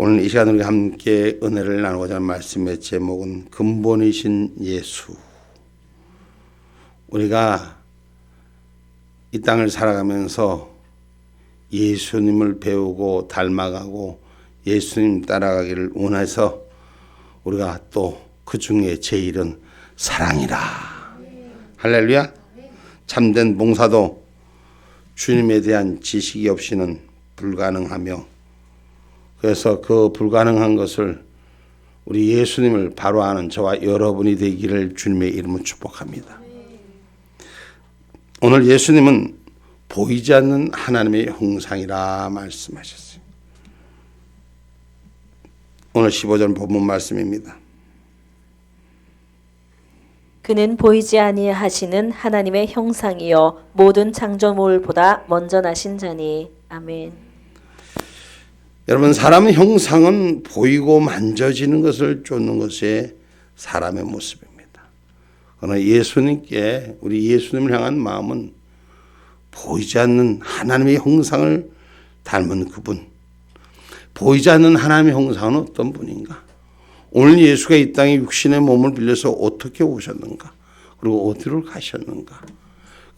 오늘 이 시간 우리 함께 은혜를 나누고자 하는 말씀의 제목은 근본이신 예수. 우리가 이 땅을 살아가면서 예수님을 배우고 닮아가고 예수님 따라가기를 원해서 우리가 또 그 중에 제일은 사랑이라. 할렐루야. 참된 봉사도 주님에 대한 지식이 없이는 불가능하며, 그래서 그 불가능한 것을 우리 예수님을 바로 아는 저와 여러분이 되기를 주님의 이름으로 축복합니다. 오늘 예수님은 보이지 않는 하나님의 형상이라 말씀하셨어요. 오늘 15절 본문 말씀입니다. 그는 보이지 아니하시는 하나님의 형상이요 모든 창조물보다 먼저 나신 자니. 아멘. 여러분, 사람의 형상은 보이고 만져지는 것을 쫓는 것이 사람의 모습입니다. 그러나 예수님께, 우리 예수님을 향한 마음은 보이지 않는 하나님의 형상을 닮은 그분. 보이지 않는 하나님의 형상은 어떤 분인가? 오늘 예수가 이 땅에 육신의 몸을 빌려서 어떻게 오셨는가? 그리고 어디로 가셨는가?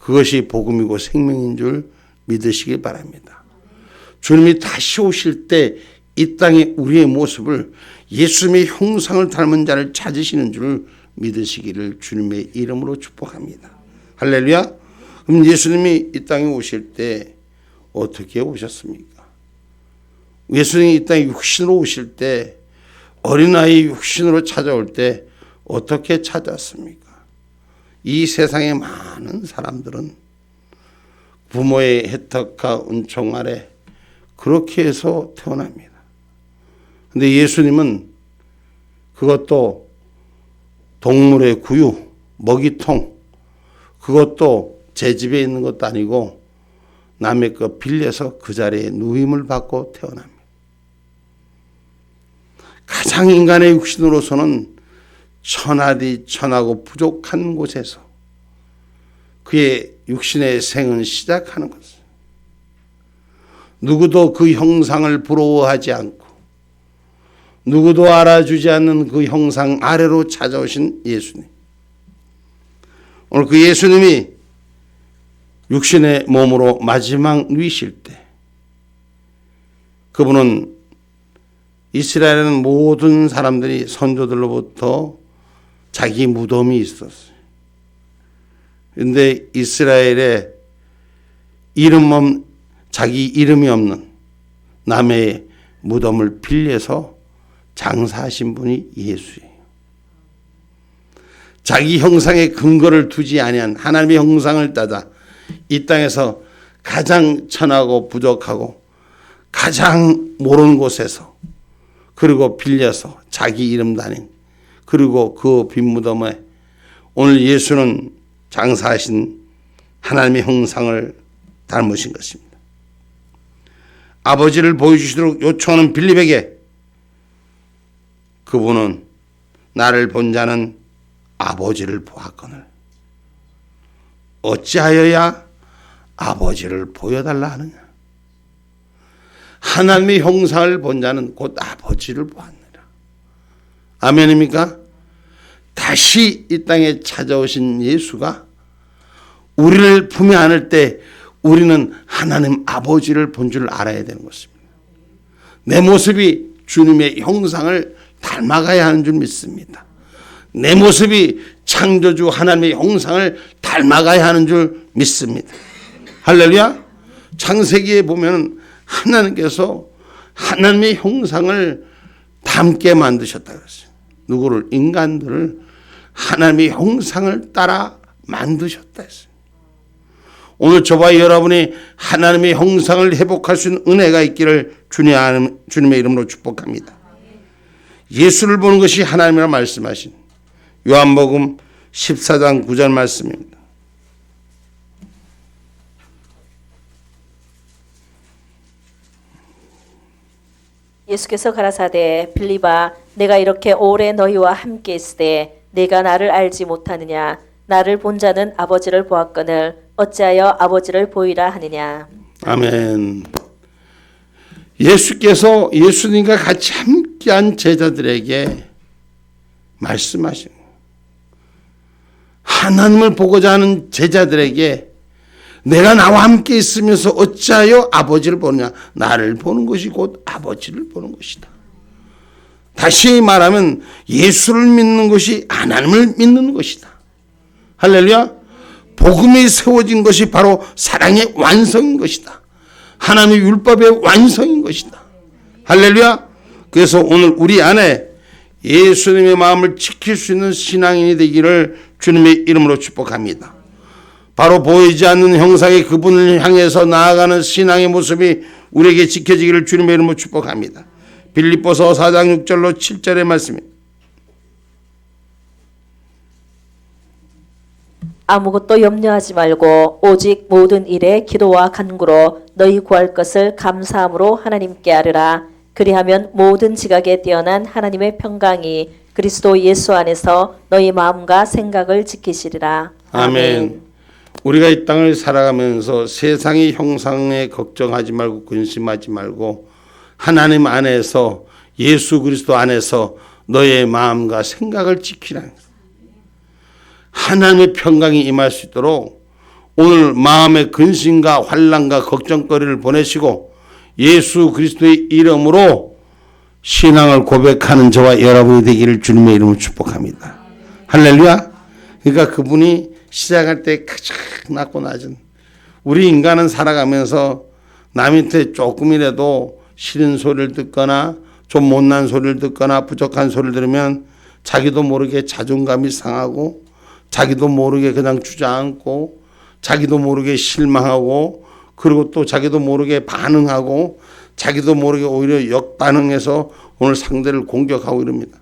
그것이 복음이고 생명인 줄 믿으시길 바랍니다. 주님이 다시 오실 때 이 땅에 우리의 모습을 예수님의 형상을 닮은 자를 찾으시는 줄 믿으시기를 주님의 이름으로 축복합니다. 할렐루야. 그럼 예수님이 이 땅에 오실 때 어떻게 오셨습니까? 예수님이 이 땅에 육신으로 오실 때, 어린아이 육신으로 찾아올 때 어떻게 찾았습니까? 이 세상의 많은 사람들은 부모의 혜택과 은총 아래 그렇게 해서 태어납니다. 근데 예수님은 그것도 동물의 구유, 먹이통, 그것도 제 집에 있는 것도 아니고 남의 거 빌려서 그 자리에 누임을 받고 태어납니다. 가장 인간의 육신으로서는 천하디 천하고 부족한 곳에서 그의 육신의 생은 시작하는 것입니다. 누구도 그 형상을 부러워하지 않고 누구도 알아주지 않는 그 형상 아래로 찾아오신 예수님. 오늘 그 예수님이 육신의 몸으로 마지막 누이실 때, 그분은 이스라엘에는 모든 사람들이 선조들로부터 자기 무덤이 있었어요. 그런데 이스라엘에 자기 이름이 없는 남의 무덤을 빌려서 장사하신 분이 예수예요. 자기 형상의 근거를 두지 아니한 하나님의 형상을 따라 이 땅에서 가장 천하고 부족하고 가장 모르는 곳에서, 그리고 빌려서 자기 이름 다닌, 그리고 그 빈 무덤에 오늘 예수는 장사하신 하나님의 형상을 닮으신 것입니다. 아버지를 보여주시도록 요청하는 빌립에게 그분은 나를 본 자는 아버지를 보았거늘 어찌하여야 아버지를 보여달라 하느냐. 하나님의 형상을 본 자는 곧 아버지를 보았느니라. 아멘입니까? 다시 이 땅에 찾아오신 예수가 우리를 품에 안을 때 우리는 하나님 아버지를 본 줄 알아야 되는 것입니다. 내 모습이 주님의 형상을 닮아가야 하는 줄 믿습니다. 내 모습이 창조주 하나님의 형상을 닮아가야 하는 줄 믿습니다. 할렐루야. 창세기에 보면 하나님께서 하나님의 형상을 닮게 만드셨다 그랬어요. 누구를? 인간들을 하나님의 형상을 따라 만드셨다 했어요. 오늘 저와 여러분이 하나님의 형상을 회복할 수 있는 은혜가 있기를 주님의 이름으로 축복합니다. 예수를 보는 것이 하나님이라 말씀하신 요한복음 14장 9절 말씀입니다. 예수께서 가라사대 빌립아 내가 이렇게 오래 너희와 함께 있으되 네가 나를 알지 못하느냐. 나를 본 자는 아버지를 보았거늘 어찌하여 아버지를 보이라 하느냐. 아멘. 예수님과 같이 함께한 제자들에게 말씀하신 거예요. 하나님을 보고자 하는 제자들에게 내가 나와 함께 있으면서 어찌하여 아버지를 보느냐. 나를 보는 것이 곧 아버지를 보는 것이다. 다시 말하면 예수를 믿는 것이 하나님을 믿는 것이다. 할렐루야. 복음이 세워진 것이 바로 사랑의 완성인 것이다. 하나님의 율법의 완성인 것이다. 할렐루야. 그래서 오늘 우리 안에 예수님의 마음을 지킬 수 있는 신앙인이 되기를 주님의 이름으로 축복합니다. 바로 보이지 않는 형상의 그분을 향해서 나아가는 신앙의 모습이 우리에게 지켜지기를 주님의 이름으로 축복합니다. 빌립보서 4장 6절로 7절의 말씀입니다. 아무것도 염려하지 말고 오직 모든 일에 기도와 간구로 너희 구할 것을 감사함으로 하나님께 아뢰라. 그리하면 모든 지각에 뛰어난 하나님의 평강이 그리스도 예수 안에서 너희 마음과 생각을 지키시리라. 아멘. 우리가 이 땅을 살아가면서 세상의 형상에 걱정하지 말고 근심하지 말고 하나님 안에서 예수 그리스도 안에서 너의 마음과 생각을 지키라는 거예요. 하나님의 평강이 임할 수 있도록 오늘 마음의 근심과 환난과 걱정거리를 보내시고 예수 그리스도의 이름으로 신앙을 고백하는 저와 여러분이 되기를 주님의 이름으로 축복합니다. 할렐루야. 그러니까 그분이 시작할 때 가장 낮고 낮은 우리 인간은 살아가면서 남한테 조금이라도 싫은 소리를 듣거나 좀 못난 소리를 듣거나 부족한 소리를 들으면 자기도 모르게 자존감이 상하고 자기도 모르게 그냥 주저앉고 자기도 모르게 실망하고 그리고 또 자기도 모르게 반응하고 자기도 모르게 오히려 역반응해서 오늘 상대를 공격하고 이럽니다.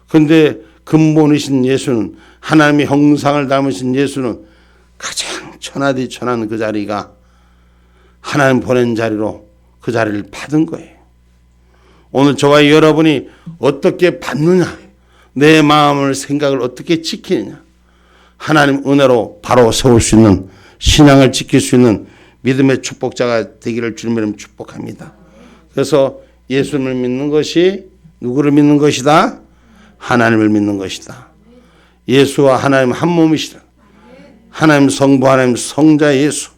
그런데 근본이신 예수는 하나님의 형상을 닮으신 예수는 가장 천하디 천한 그 자리가 하나님 보낸 자리로 그 자리를 받은 거예요. 오늘 저와 여러분이 어떻게 받느냐, 내 마음을 생각을 어떻게 지키느냐, 하나님 은혜로 바로 세울 수 있는 신앙을 지킬 수 있는 믿음의 축복자가 되기를 주님으로 축복합니다. 그래서 예수님을 믿는 것이 누구를 믿는 것이다? 하나님을 믿는 것이다. 예수와 하나님 한 몸이시다. 하나님 성부 하나님 성자 예수.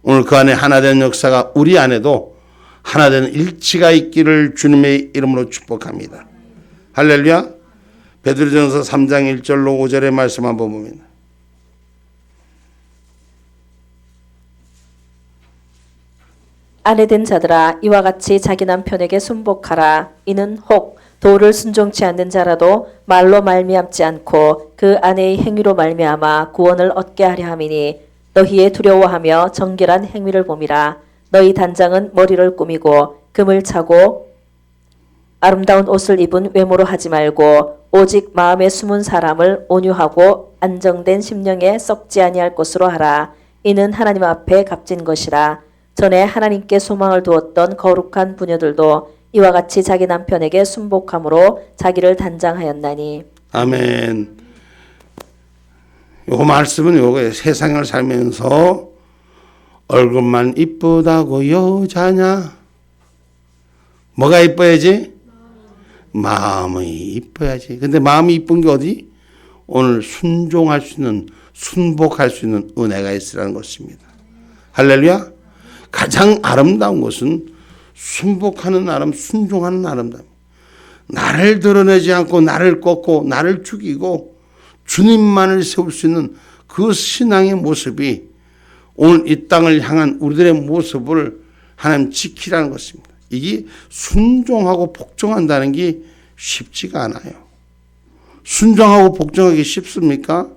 오늘 그 안에 하나 된 역사가 우리 안에도 하나 되는 일치가 있기를 주님의 이름으로 축복합니다. 할렐루야. 베드로전서 3장 1절로 5절의 말씀 한번 보면 아내된 자들아 이와 같이 자기 남편에게 순복하라. 이는 혹 도를 순종치 않는 자라도 말로 말미암지 않고 그 아내의 행위로 말미암아 구원을 얻게 하려 함이니 너희의 두려워하며 정결한 행위를 봄이라. 너희 단장은 머리를 꾸미고 금을 차고 아름다운 옷을 입은 외모로 하지 말고 오직 마음에 숨은 사람을 온유하고 안정된 심령에 썩지 아니할 것으로 하라. 이는 하나님 앞에 값진 것이라. 전에 하나님께 소망을 두었던 거룩한 부녀들도 이와 같이 자기 남편에게 순복함으로 자기를 단장하였나니. 아멘. 요 말씀은 요거예요. 세상을 살면서 얼굴만 이쁘다고 여자냐? 뭐가 이뻐야지? 마음이 이뻐야지. 근데 마음이 이쁜 게 어디? 오늘 순종할 수 있는, 순복할 수 있는 은혜가 있으라는 것입니다. 할렐루야. 가장 아름다운 것은 순복하는 아름, 순종하는 아름다움. 나를 드러내지 않고 나를 꺾고 나를 죽이고 주님만을 세울 수 있는 그 신앙의 모습이 오늘 이 땅을 향한 우리들의 모습을 하나님 지키라는 것입니다. 이게 순종하고 복종한다는 게 쉽지가 않아요. 순종하고 복종하기 쉽습니까?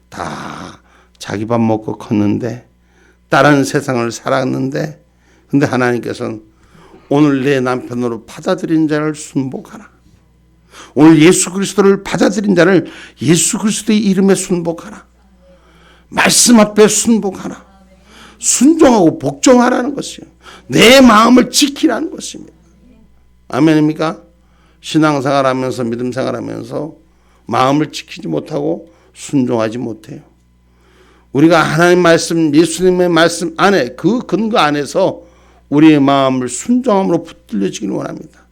다 자기 밥 먹고 컸는데 다른 세상을 살았는데 근데 하나님께서는 오늘 내 남편으로 받아들인 자를 순복하라. 오늘 예수 그리스도를 받아들인 자를 예수 그리스도의 이름에 순복하라. 말씀 앞에 순복하라. 순종하고 복종하라는 것이에요. 내 마음을 지키라는 것입니다. 아멘입니까? 신앙생활하면서 믿음생활하면서 마음을 지키지 못하고 순종하지 못해요. 우리가 하나님 말씀, 예수님의 말씀 안에 그 근거 안에서 우리의 마음을 순종함으로 붙들려지기를 원합니다.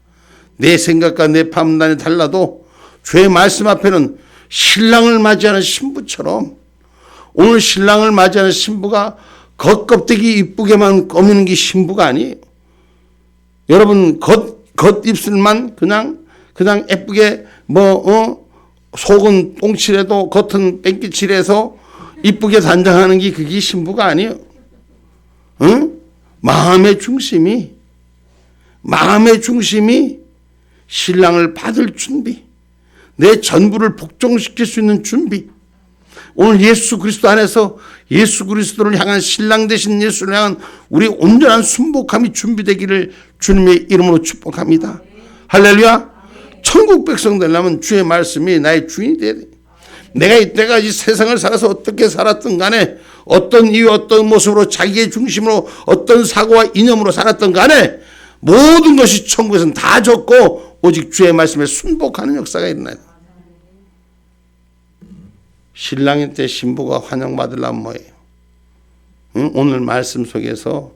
내 생각과 내 판단이 달라도 주의 말씀 앞에는 신랑을 맞이하는 신부처럼, 오늘 신랑을 맞이하는 신부가 겉껍데기 이쁘게만 꾸미는 게 신부가 아니에요. 여러분 겉입술만 그냥 예쁘게 속은 똥칠해도 겉은 뺑기칠해서 이쁘게 단장하는 게 그게 신부가 아니에요. 응? 마음의 중심이 신랑을 받을 준비, 내 전부를 복종시킬 수 있는 준비. 오늘 예수 그리스도 안에서 예수 그리스도를 향한 신랑 되신 예수를 향한 우리 온전한 순복함이 준비되기를 주님의 이름으로 축복합니다. 할렐루야. 천국 백성 되려면 주의 말씀이 나의 주인이 돼야 돼. 내가 이때까지 세상을 살아서 어떻게 살았든 간에, 어떤 이유 어떤 모습으로 자기의 중심으로 어떤 사고와 이념으로 살았든 간에 모든 것이 천국에서는 다 졌고 오직 주의 말씀에 순복하는 역사가 일어나요. 신랑일 때 신부가 환영받으려면 뭐예요? 응? 오늘 말씀 속에서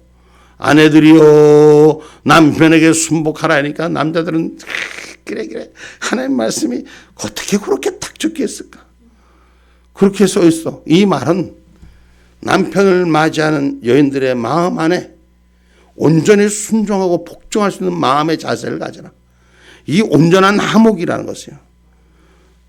아내들이요 남편에게 순복하라 하니까 남자들은 그래 하나님 말씀이 어떻게 그렇게 딱 적혀있을까? 그렇게 써 있어. 이 말은 남편을 맞이하는 여인들의 마음 안에 온전히 순종하고 복종할 수 있는 마음의 자세를 가져라. 이 온전한 화목이라는 것이에요.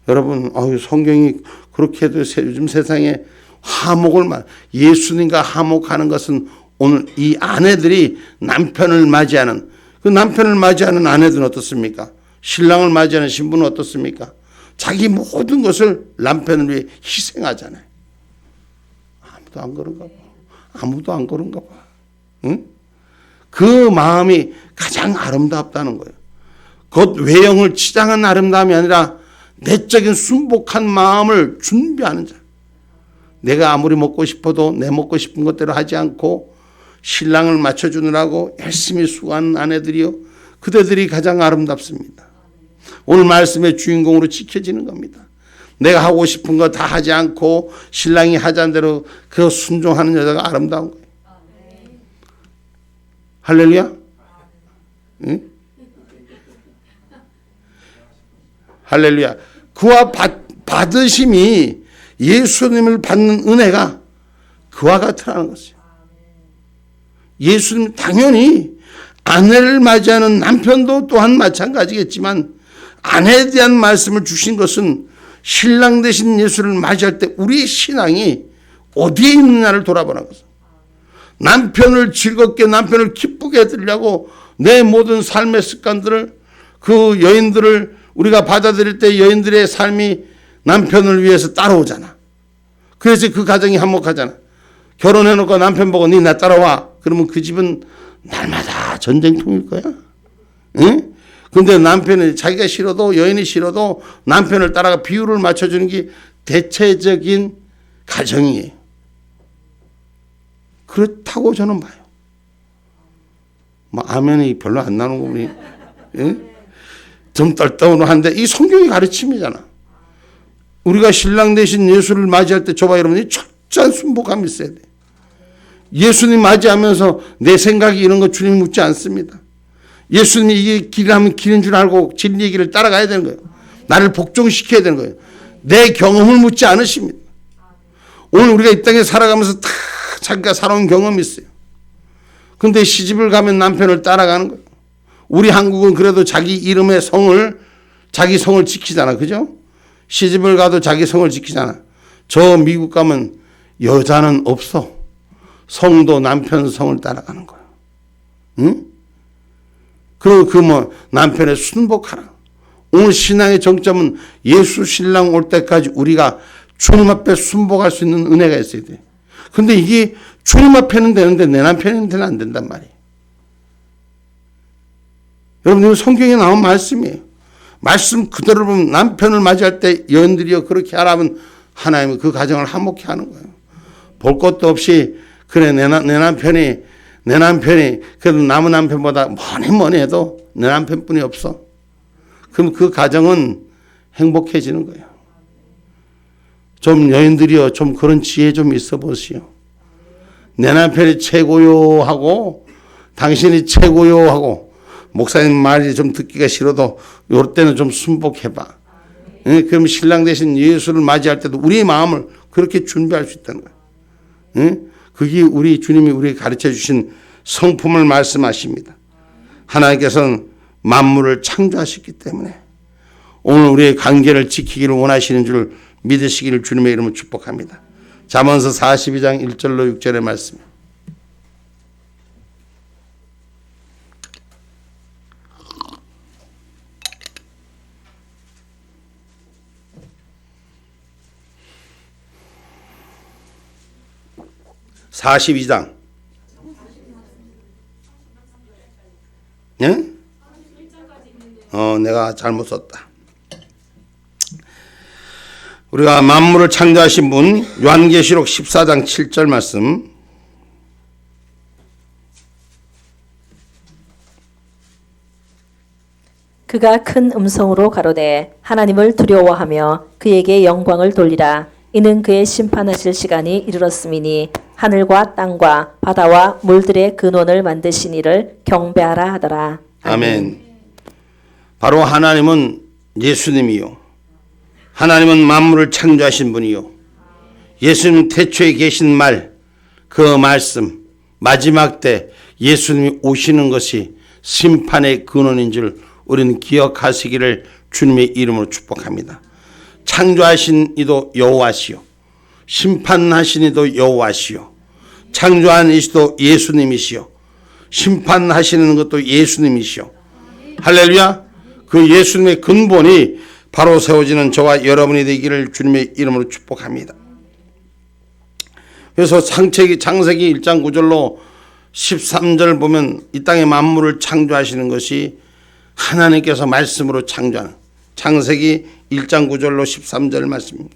여러분, 성경이 그렇게 해도 요즘 세상에 화목을 예수님과 화목하는 것은 오늘 이 아내들이 남편을 맞이하는, 그 남편을 맞이하는 아내들은 어떻습니까? 신랑을 맞이하는 신부는 어떻습니까? 자기 모든 것을 남편을 위해 희생하잖아요. 아무도 안 그런가 봐. 응? 그 마음이 가장 아름답다는 거예요. 곧 외형을 치장한 아름다움이 아니라 내적인 순복한 마음을 준비하는 자. 내가 아무리 먹고 싶어도 내 먹고 싶은 것대로 하지 않고 신랑을 맞춰주느라고 열심히 수고하는 아내들이요, 그대들이 가장 아름답습니다. 오늘 말씀의 주인공으로 지켜지는 겁니다. 내가 하고 싶은 거 다 하지 않고 신랑이 하자는 대로 그 순종하는 여자가 아름다운 거예요. 할렐루야. 응? 할렐루야. 그와 받으심이 예수님을 받는 은혜가 그와 같으라는 것이에요. 예수님 당연히 아내를 맞이하는 남편도 또한 마찬가지겠지만 아내에 대한 말씀을 주신 것은 신랑 되신 예수를 맞이할 때 우리의 신앙이 어디에 있느냐를 돌아보는 것입니다. 남편을 즐겁게 남편을 기쁘게 해드리려고 내 모든 삶의 습관들을, 그 여인들을 우리가 받아들일 때 여인들의 삶이 남편을 위해서 따라오잖아. 그래서 그 가정이 한몫하잖아. 결혼해놓고 남편 보고 니 나 따라와. 그러면 그 집은 날마다 전쟁통일 거야. 응? 근데 남편이 자기가 싫어도, 여인이 싫어도 남편을 따라가 비율을 맞춰주는 게 대체적인 가정이에요. 그렇다고 저는 봐요. 아멘이 별로 안 나오는 거 보니, 응? 좀 떨떠름한데 이 성경의 가르침이잖아. 우리가 신랑 되신 예수를 맞이할 때 저와 여러분이 철저한 순복함이 있어야 돼. 예수님 맞이하면서 내 생각이 이런 거 주님 묻지 않습니다. 예수님이 이게 길이라면 길인 줄 알고 진리의 길을 따라가야 되는 거예요. 나를 복종시켜야 되는 거예요. 내 경험을 묻지 않으십니다. 오늘 우리가 이 땅에 살아가면서 다 자기가 살아온 경험이 있어요. 근데 시집을 가면 남편을 따라가는 거예요. 우리 한국은 그래도 자기 이름의 자기 성을 지키잖아. 그죠? 시집을 가도 자기 성을 지키잖아. 저 미국 가면 여자는 없어. 성도 남편 성을 따라가는 거야. 응? 그리고 남편의 순복하라. 오늘 신앙의 정점은 예수 신랑 올 때까지 우리가 주님 앞에 순복할 수 있는 은혜가 있어야 돼. 근데 이게 주님 앞에는 되는데 내 남편한테는 안 된단 말이에요. 여러분, 이거 성경에 나온 말씀이에요. 말씀 그대로 보면 남편을 맞이할 때 여인들이여 그렇게 하라면 하나님은 그 가정을 화목케 하는 거예요. 볼 것도 없이 그래 내 남편이 그래도 남의 남편보다 뭐니 해도 내 남편뿐이 없어. 그럼 그 가정은 행복해지는 거예요. 좀 여인들이여 좀 그런 지혜 좀 있어 보시오. 내 남편이 최고요 하고 당신이 최고요 하고 목사님 말이 좀 듣기가 싫어도 요럴 때는 좀 순복해봐. 그럼 신랑 대신 예수를 맞이할 때도 우리의 마음을 그렇게 준비할 수 있다는 거예요. 그게 우리 주님이 우리에게 가르쳐 주신 성품을 말씀하십니다. 하나님께서는 만물을 창조하셨기 때문에 오늘 우리의 관계를 지키기를 원하시는 줄 믿으시기를 주님의 이름으로 축복합니다. 잠언서 42장 1절로 6절의 말씀. (42장) 예? 내가 잘못 썼다. 우리가 만물을 창조하신 분 요한계시록 14장 7절 말씀. 그가 큰 음성으로 가로되 하나님을 두려워하며 그에게 영광을 돌리라. 이는 그의 심판하실 시간이 이르렀음이니 하늘과 땅과 바다와 물들의 근원을 만드신 이를 경배하라 하더라. 아멘. 바로 하나님은 예수님이요. 하나님은 만물을 창조하신 분이요. 예수님 태초에 계신 말, 그 말씀, 마지막 때 예수님이 오시는 것이 심판의 근원인 줄 우리는 기억하시기를 주님의 이름으로 축복합니다. 창조하신 이도 여호와시요. 심판하신 이도 여호와시요. 창조한 이시도 예수님이시요. 심판하시는 것도 예수님이시요. 할렐루야. 그 예수님의 근본이 바로 세워지는 저와 여러분이 되기를 주님의 이름으로 축복합니다. 그래서 창세기 1장 9절로 13절 보면 이 땅의 만물을 창조하시는 것이 하나님께서 말씀으로 창조하는 창세기 1장 9절로 13절 말씀입니다.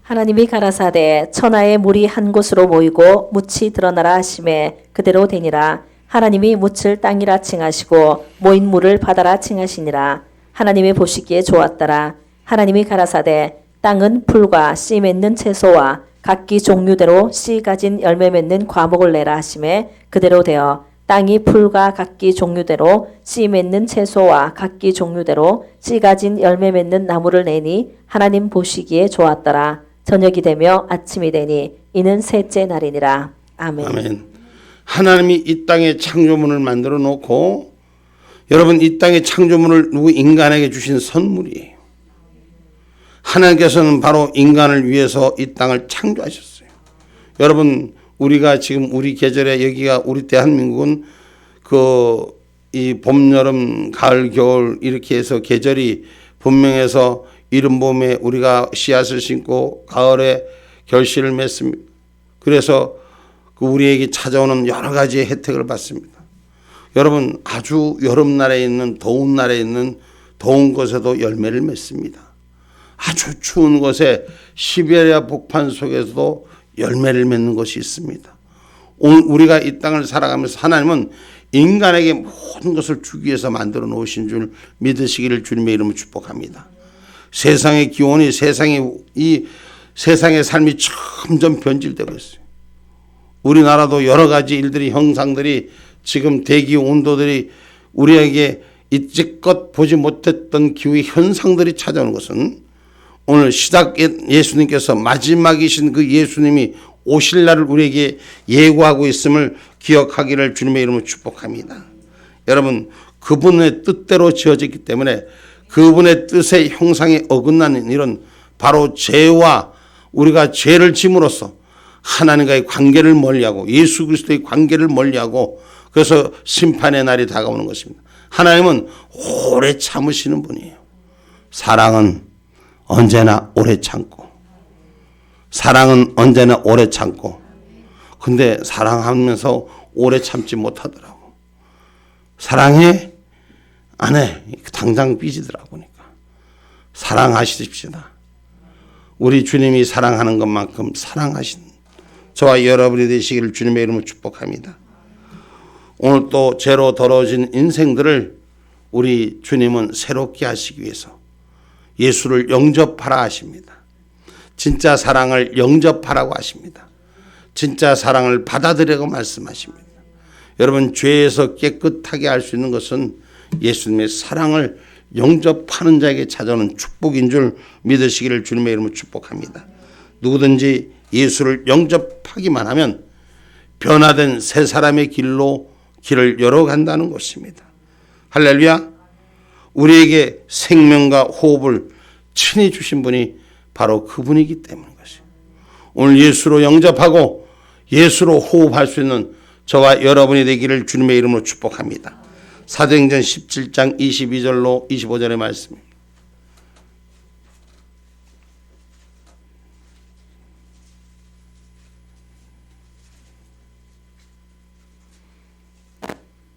하나님이 가라사대 천하의 물이 한 곳으로 모이고 묻이 드러나라 하심에 그대로 되니라. 하나님이 묻을 땅이라 칭하시고 모인 물을 바다라 칭하시니라. 하나님이 보시기에 좋았더라. 하나님이 가라사대 땅은 풀과 씨 맺는 채소와 각기 종류대로 씨 가진 열매 맺는 과목을 내라 하심에 그대로 되어 땅이 풀과 각기 종류대로 씨 맺는 채소와 각기 종류대로 씨 가진 열매 맺는 나무를 내니 하나님 보시기에 좋았더라. 저녁이 되며 아침이 되니 이는 셋째 날이니라. 아멘. 아멘. 하나님이 이 땅에 창조물을 만들어 놓고 여러분 이 땅의 창조물을 누구 인간에게 주신 선물이에요. 하나님께서는 바로 인간을 위해서 이 땅을 창조하셨어요. 여러분 우리가 지금 우리 계절에 여기가 우리 대한민국은 이 봄, 여름, 가을, 겨울 이렇게 해서 계절이 분명해서 이른 봄에 우리가 씨앗을 심고 가을에 결실을 맺습니다. 그래서 우리에게 찾아오는 여러 가지의 혜택을 받습니다. 여러분 아주 여름날에 있는 더운 날에 있는 더운 곳에도 열매를 맺습니다. 아주 추운 곳에 시베리아 북판 속에서도 열매를 맺는 것이 있습니다. 오늘 우리가 이 땅을 살아가면서 하나님은 인간에게 모든 것을 주기 위해서 만들어 놓으신 줄 믿으시기를 주님의 이름으로 축복합니다. 세상의 기온이 이 세상의 삶이 점점 변질되고 있어요. 우리나라도 여러 가지 일들이 형상들이 지금 대기 온도들이 우리에게 이제껏 보지 못했던 기후의 현상들이 찾아오는 것은 오늘 시작 예수님께서 마지막이신 그 예수님이 오실 날을 우리에게 예고하고 있음을 기억하기를 주님의 이름으로 축복합니다. 여러분 그분의 뜻대로 지어졌기 때문에 그분의 뜻의 형상에 어긋나는 일은 바로 죄와 우리가 죄를 짐으로써 하나님과의 관계를 멀리하고 예수 그리스도의 관계를 멀리하고 그래서 심판의 날이 다가오는 것입니다. 하나님은 오래 참으시는 분이에요. 사랑은 언제나 오래 참고 사랑은 언제나 오래 참고 근데 사랑하면서 오래 참지 못하더라고. 사랑해? 안 해. 당장 삐지더라고. 그러니까 사랑하십시다. 우리 주님이 사랑하는 것만큼 사랑하신 저와 여러분이 되시기를 주님의 이름으로 축복합니다. 오늘 또 죄로 더러워진 인생들을 우리 주님은 새롭게 하시기 위해서 예수를 영접하라 하십니다. 진짜 사랑을 영접하라고 하십니다. 진짜 사랑을 받아들이라고 말씀하십니다. 여러분, 죄에서 깨끗하게 할 수 있는 것은 예수님의 사랑을 영접하는 자에게 찾아오는 축복인 줄 믿으시기를 주님의 이름으로 축복합니다. 누구든지 예수를 영접하기만 하면 변화된 새 사람의 길을 열어간다는 것입니다. 할렐루야. 우리에게 생명과 호흡을 친히 주신 분이 바로 그분이기 때문인 것이에요. 오늘 예수로 영접하고 예수로 호흡할 수 있는 저와 여러분이 되기를 주님의 이름으로 축복합니다. 사도행전 17장 22절로 25절의 말씀입니다.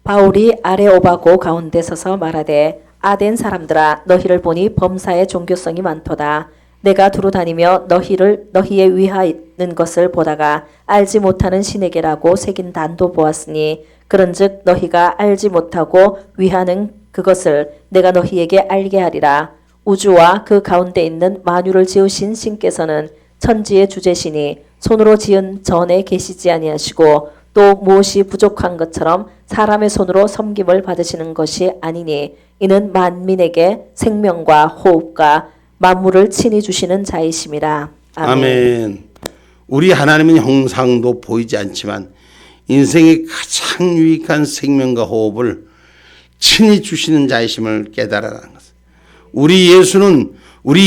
바울이 아레오바고 가운데 서서 말하되 아덴 사람들아 너희를 보니 범사의 종교성이 많도다. 내가 두루 다니며 너희의 위하는 것을 보다가 알지 못하는 신에게라고 새긴 단도 보았으니 그런즉 너희가 알지 못하고 위하는 그것을 내가 너희에게 알게 하리라. 우주와 그 가운데 있는 만유를 지으신 신께서는 천지의 주제시니 손으로 지은 전에 계시지 아니하시고 또 무엇이 부족한 것처럼 사람의 손으로 섬김을 받으시는 것이 아니니 이는 만민에게 생명과 호흡과 만물을 친히 주시는 자이심이라. 아멘. 아멘. 우리 하나님은 형상도 보이지 않지만 인생의 가장 유익한 생명과 호흡을 친히 주시는 자이심을 깨달아라는 것. 우리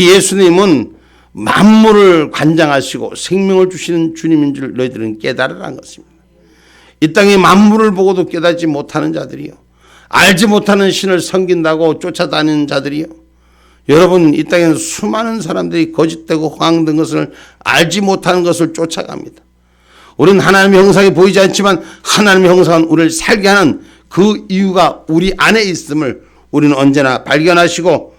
예수님은 만물을 관장하시고 생명을 주시는 주님인 줄 너희들은 깨달으라는 것입니다. 이 땅의 만물을 보고도 깨닫지 못하는 자들이요, 알지 못하는 신을 섬긴다고 쫓아다니는 자들이요, 여러분, 이 땅에는 수많은 사람들이 거짓되고 허황된 것을 알지 못하는 것을 쫓아갑니다. 우리는 하나님의 형상이 보이지 않지만 하나님의 형상은 우리를 살게 하는 그 이유가 우리 안에 있음을 우리는 언제나 발견하시고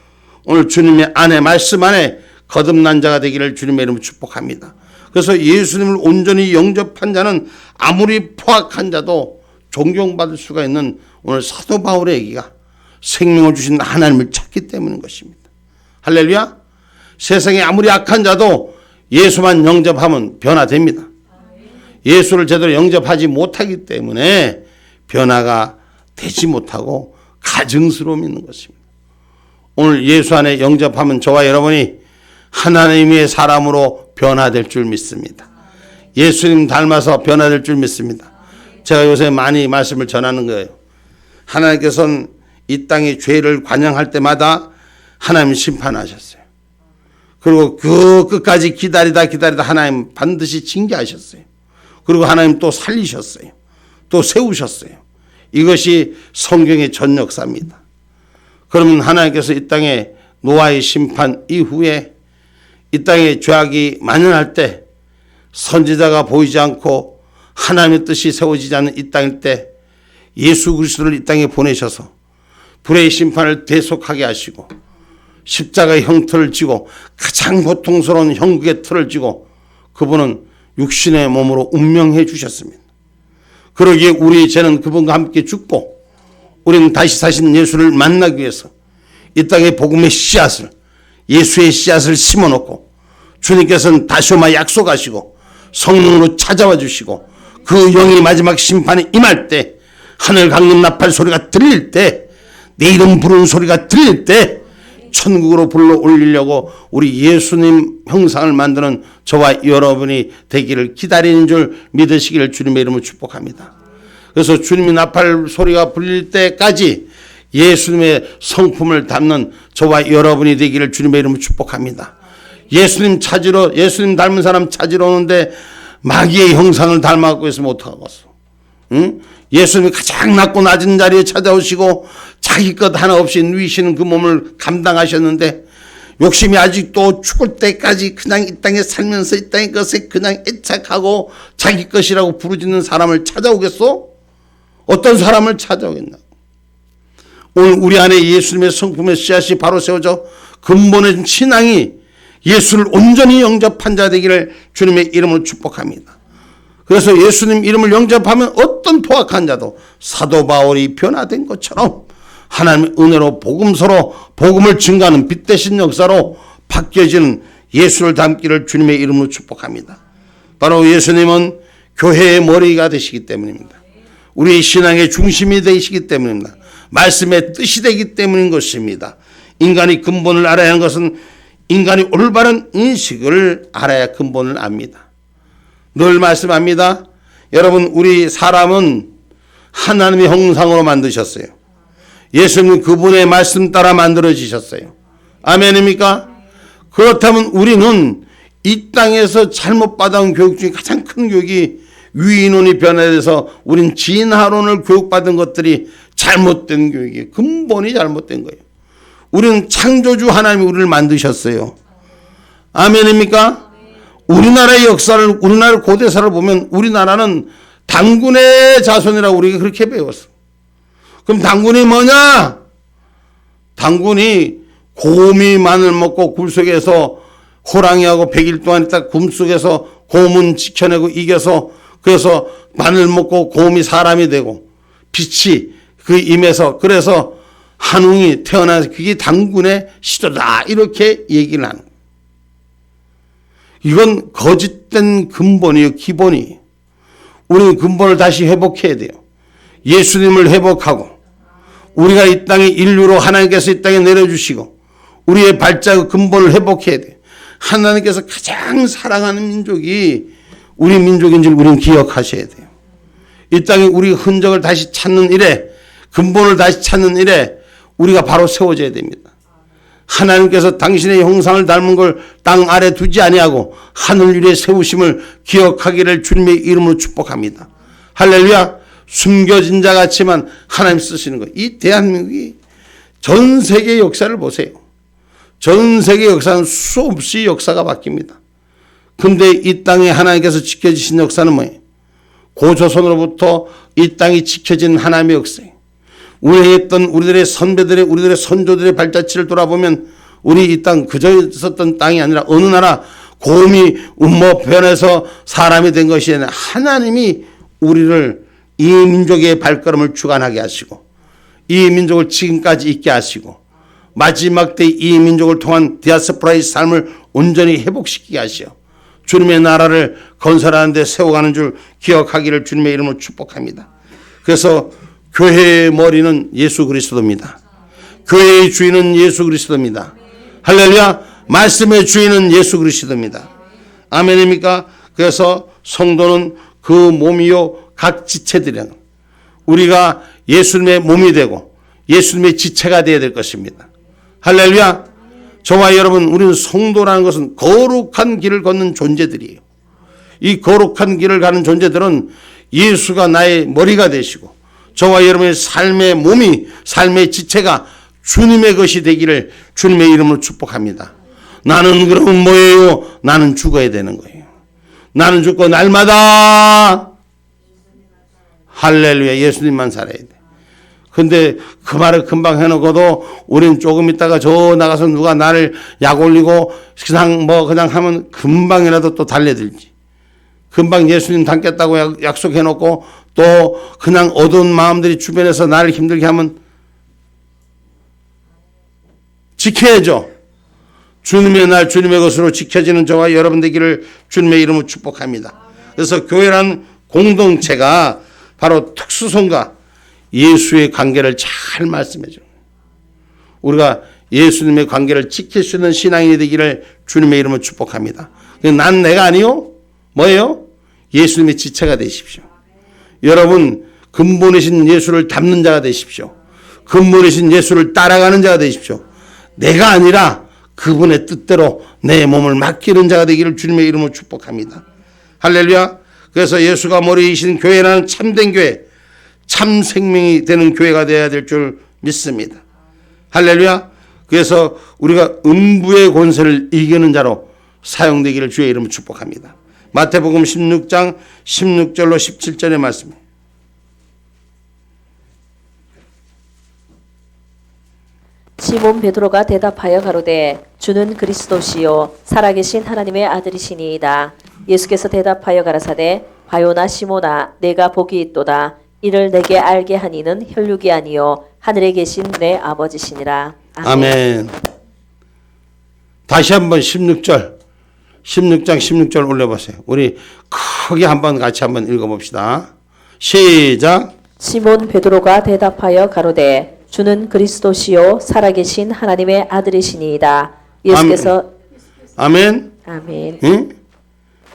오늘 주님의 안에 말씀 안에 거듭난 자가 되기를 주님의 이름으로 축복합니다. 그래서 예수님을 온전히 영접한 자는 아무리 포악한 자도 존경받을 수가 있는 오늘 사도 바울의 얘기가 생명을 주신 하나님을 찾기 때문인 것입니다. 할렐루야. 세상에 아무리 악한 자도 예수만 영접하면 변화됩니다. 예수를 제대로 영접하지 못하기 때문에 변화가 되지 못하고 가증스러움이 있는 것입니다. 오늘 예수 안에 영접하면 저와 여러분이 하나님의 사람으로 변화될 줄 믿습니다. 예수님 닮아서 변화될 줄 믿습니다. 제가 요새 많이 말씀을 전하는 거예요. 하나님께서는 이 땅의 죄를 관영할 때마다 하나님 심판하셨어요. 그리고 그 끝까지 기다리다 하나님 반드시 징계하셨어요. 그리고 하나님 또 살리셨어요. 또 세우셨어요. 이것이 성경의 전 역사입니다. 그러면 하나님께서 이 땅에 노아의 심판 이후에 이 땅에 죄악이 만연할 때 선지자가 보이지 않고 하나님의 뜻이 세워지지 않는 이 땅일 때 예수 그리스도를 이 땅에 보내셔서 불의 심판을 대속하게 하시고 십자가의 형틀을 쥐고 가장 고통스러운 형국의 틀을 쥐고 그분은 육신의 몸으로 운명해 주셨습니다. 그러기에 우리 죄는 그분과 함께 죽고 우리는 다시 사신 예수를 만나기 위해서 이 땅에 복음의 씨앗을, 예수의 씨앗을 심어놓고 주님께서는 다시 오마 약속하시고 성령으로 찾아와 주시고 그 영이 마지막 심판에 임할 때 하늘 강림 나팔 소리가 들릴 때 내 이름 부르는 소리가 들릴 때 천국으로 불러 올리려고 우리 예수님 형상을 만드는 저와 여러분이 되기를 기다리는 줄 믿으시기를 주님의 이름으로 축복합니다. 그래서 주님의 나팔 소리가 불릴 때까지 예수님의 성품을 담는 저와 여러분이 되기를 주님의 이름으로 축복합니다. 예수님 닮은 사람 찾으러 오는데 마귀의 형상을 닮아갖고 있으면 어떡하겠어? 응? 예수님이 가장 낮고 낮은 자리에 찾아오시고 자기 것 하나 없이 누이시는 그 몸을 감당하셨는데 욕심이 아직도 죽을 때까지 그냥 이 땅에 살면서 이 땅의 것에 그냥 애착하고 자기 것이라고 부르짖는 사람을 찾아오겠소? 어떤 사람을 찾아오겠나? 오늘 우리 안에 예수님의 성품의 씨앗이 바로 세워져 근본의 신앙이 예수를 온전히 영접한 자 되기를 주님의 이름으로 축복합니다. 그래서 예수님 이름을 영접하면 어떤 포악한 자도 사도 바울이 변화된 것처럼 하나님의 은혜로 복음서로 복음을 증가하는 빛 대신 역사로 바뀌어지는 예수를 닮기를 주님의 이름으로 축복합니다. 바로 예수님은 교회의 머리가 되시기 때문입니다. 우리 신앙의 중심이 되시기 때문입니다. 말씀의 뜻이 되기 때문인 것입니다. 인간이 근본을 알아야 하는 것은 인간이 올바른 인식을 알아야 근본을 압니다. 늘 말씀합니다. 여러분, 우리 사람은 하나님의 형상으로 만드셨어요. 예수님 그분의 말씀 따라 만들어지셨어요. 아멘입니까? 그렇다면 우리는 이 땅에서 잘못 받아온 교육 중에 가장 큰 교육이 위인론이 변화돼서 우린 진화론을 교육받은 것들이 잘못된 교육이에요. 근본이 잘못된 거예요. 우리는 창조주 하나님이 우리를 만드셨어요. 아멘입니까? 우리나라의 역사를, 우리나라 고대사를 보면 우리나라는 당군의 자손이라고 우리가 그렇게 배웠어. 그럼 당군이 뭐냐? 당군이 곰이 마늘 먹고 굴 속에서 호랑이하고 100일 동안 있다 굴 속에서 곰은 지켜내고 이겨서 그래서 마늘 먹고 곰이 사람이 되고 빛이 그 임에서 그래서 한웅이 태어나서 그게 당군의 시조다 이렇게 얘기를 하는 거예요. 이건 거짓된 근본이에요. 기본이. 우리는 근본을 다시 회복해야 돼요. 예수님을 회복하고 우리가 이 땅에 인류로 하나님께서 이 땅에 내려주시고 우리의 발자국 근본을 회복해야 돼요. 하나님께서 가장 사랑하는 민족이 우리 민족인 줄 우리는 기억하셔야 돼요. 이 땅에 우리 흔적을 다시 찾는 일에 근본을 다시 찾는 일에 우리가 바로 세워져야 됩니다. 하나님께서 당신의 형상을 닮은 걸 땅 아래 두지 아니하고 하늘 위에 세우심을 기억하기를 주님의 이름으로 축복합니다. 할렐루야. 숨겨진 자 같지만 하나님 쓰시는 거. 이 대한민국이 전 세계 역사를 보세요. 전 세계 역사는 수없이 역사가 바뀝니다. 근데 이 땅에 하나님께서 지켜주신 역사는 뭐예요? 고조선으로부터 이 땅이 지켜진 하나님의 역사예요. 우리했던 우리들의 선배들의 우리들의 선조들의 발자취를 돌아보면 우리 이 땅 그저 있었던 땅이 아니라 어느 나라 곰이 변해서 사람이 된 것이 아니라 하나님이 우리를 이 민족의 발걸음을 주관하게 하시고 이 민족을 지금까지 있게 하시고 마지막 때 이 민족을 통한 디아스포라의 삶을 온전히 회복시키게 하시어 주님의 나라를 건설하는 데 세워가는 줄 기억하기를 주님의 이름으로 축복합니다. 그래서 교회의 머리는 예수 그리스도입니다. 교회의 주인은 예수 그리스도입니다. 할렐루야. 말씀의 주인은 예수 그리스도입니다. 아멘입니까? 그래서 성도는 그 몸이요 각 지체들은 우리가 예수님의 몸이 되고 예수님의 지체가 되어야 될 것입니다. 할렐루야. 저와 여러분, 우리는 성도라는 것은 거룩한 길을 걷는 존재들이에요. 이 거룩한 길을 가는 존재들은 예수가 나의 머리가 되시고 저와 여러분의 삶의 몸이, 삶의 지체가 주님의 것이 되기를 주님의 이름으로 축복합니다. 나는 그러면 뭐예요? 나는 죽어야 되는 거예요. 나는 죽고 날마다 할렐루야 예수님만 살아야 돼. 근데 그 말을 금방 해놓고도 우린 조금 있다가 저 나가서 누가 나를 약 올리고 그냥 하면 금방이라도 또 달려들지. 금방 예수님 닮겠다고 약속해놓고 또 그냥 어두운 마음들이 주변에서 나를 힘들게 하면 지켜야죠. 주님의 날 주님의 것으로 지켜지는 저와 여러분 되기를 주님의 이름으로 축복합니다. 그래서 교회란 공동체가 바로 특수성과 예수의 관계를 잘 말씀해 줘요. 우리가 예수님의 관계를 지킬 수 있는 신앙인이 되기를 주님의 이름으로 축복합니다. 난 내가 아니요. 뭐예요? 예수님의 지체가 되십시오. 여러분 근본이신 예수를 닮는 자가 되십시오. 근본이신 예수를 따라가는 자가 되십시오. 내가 아니라 그분의 뜻대로 내 몸을 맡기는 자가 되기를 주님의 이름으로 축복합니다. 할렐루야. 그래서 예수가 머리이신 교회라는 참된 교회, 참 생명이 되는 교회가 되어야 될 줄 믿습니다. 할렐루야. 그래서 우리가 음부의 권세를 이기는 자로 사용되기를 주의 이름으로 축복합니다. 마태복음 16장 16절로 17절의 말씀입니다. 시몬 베드로가 대답하여 가로되 주는 그리스도시요 살아계신 하나님의 아들이시니이다. 예수께서 대답하여 가라사대 바요나 시몬아 내가 복이 있도다. 이를 내게 알게 하니는 혈육이 아니요 하늘에 계신 내 아버지시니라. 아멘. 다시 한번 16장 16절 올려보세요. 우리 크게 한번 같이 한번 읽어봅시다. 시작. 시몬 베드로가 대답하여 가로되 주는 그리스도시요 살아계신 하나님의 아들이시니이다. 예수께서 아멘. 아멘. 응?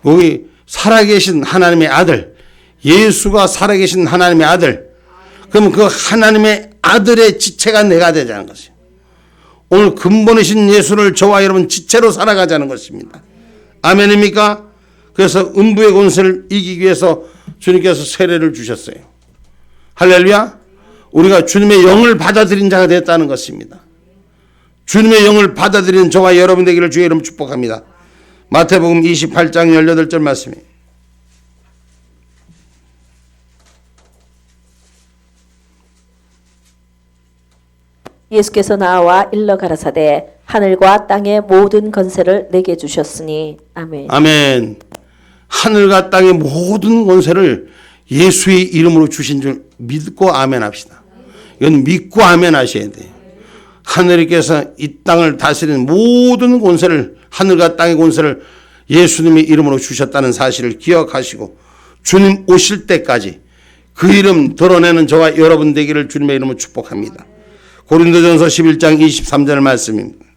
여기 살아계신 하나님의 아들, 예수가 살아계신 하나님의 아들. 그럼 그 하나님의 아들의 지체가 내가 되자는 것이에요. 오늘 근본이신 예수를 저와 여러분 지체로 살아가자는 것입니다. 아멘입니까? 그래서 음부의 권세를 이기기 위해서 주님께서 세례를 주셨어요. 할렐루야. 우리가 주님의 영을 받아들인 자가 됐다는 것입니다. 주님의 영을 받아들이는 저와 여러분 되기를 주의 이름 축복합니다. 마태복음 28장 18절 말씀입니다. 예수께서 나와 일러 가라사대 하늘과 땅의 모든 권세를 내게 주셨으니 아멘. 아멘. 하늘과 땅의 모든 권세를 예수의 이름으로 주신 줄 믿고 아멘 합시다. 이건 믿고 아멘 하셔야 돼요. 하늘께서 이 땅을 다스리는 모든 권세를, 하늘과 땅의 권세를 예수님의 이름으로 주셨다는 사실을 기억하시고 주님 오실 때까지 그 이름 드러내는 저와 여러분 되기를 주님의 이름으로 축복합니다. 고린도전서 11장 23절 말씀입니다.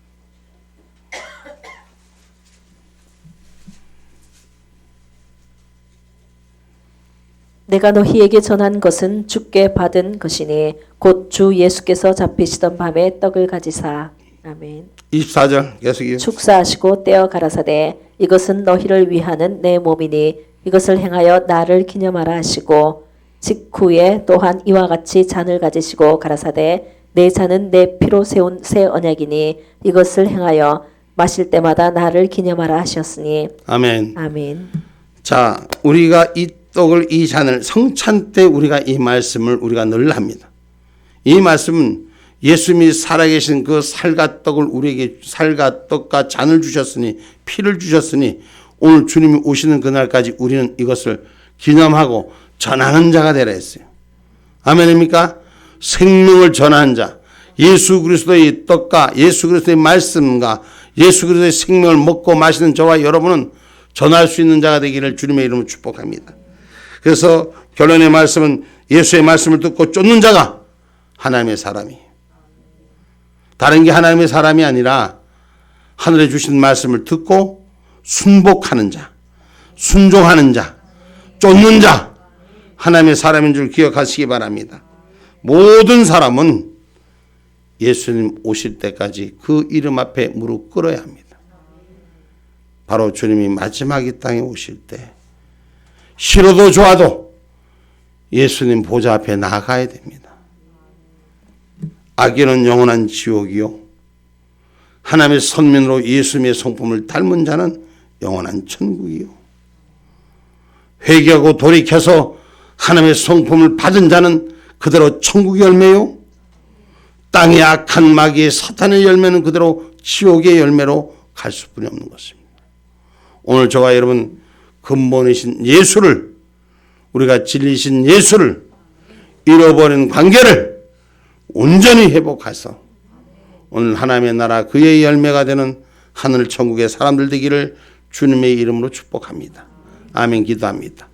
내가 너희에게 전한 것은 주께 받은 것이니 곧 주 예수께서 잡히시던 밤에 떡을 가지사 아멘. 24절 계속이요. 축사하시고 떼어 가라사대 이것은 너희를 위하는 내 몸이니 이것을 행하여 나를 기념하라 하시고 직후에 또한 이와 같이 잔을 가지시고 가라사대 내 잔은 내 피로 세운 새 언약이니 이것을 행하여 마실 때마다 나를 기념하라 하셨으니 아멘. 아멘. 자, 우리가 이 떡을, 이 잔을 성찬 때 우리가 이 말씀을 우리가 늘 합니다. 이 말씀은 예수님이 살아계신 그 살과 떡을 우리에게 살과 떡과 잔을 주셨으니 피를 주셨으니 오늘 주님이 오시는 그날까지 우리는 이것을 기념하고 전하는 자가 되라 했어요. 아멘입니까? 생명을 전하는 자, 예수 그리스도의 떡과 예수 그리스도의 말씀과 예수 그리스도의 생명을 먹고 마시는 저와 여러분은 전할 수 있는 자가 되기를 주님의 이름으로 축복합니다. 그래서 결론의 말씀은 예수의 말씀을 듣고 쫓는 자가 하나님의 사람이에요. 다른 게 하나님의 사람이 아니라 하늘에 주신 말씀을 듣고 순복하는 자, 순종하는 자, 쫓는 자, 하나님의 사람인 줄 기억하시기 바랍니다. 모든 사람은 예수님 오실 때까지 그 이름 앞에 무릎 꿇어야 합니다. 바로 주님이 마지막 이 땅에 오실 때 싫어도 좋아도 예수님 보좌 앞에 나가야 됩니다. 악인은 영원한 지옥이요 하나님의 선민으로 예수님의 성품을 닮은 자는 영원한 천국이요 회개하고 돌이켜서 하나님의 성품을 받은 자는 그대로 천국의 열매요 땅의 악한 마귀의 사탄의 열매는 그대로 지옥의 열매로 갈 수뿐이 없는 것입니다. 오늘 저와 여러분 근본이신 예수를, 우리가 진리신 예수를, 잃어버린 관계를 온전히 회복해서 오늘 하나님의 나라 그의 열매가 되는 하늘 천국의 사람들 되기를 주님의 이름으로 축복합니다. 아멘. 기도합니다.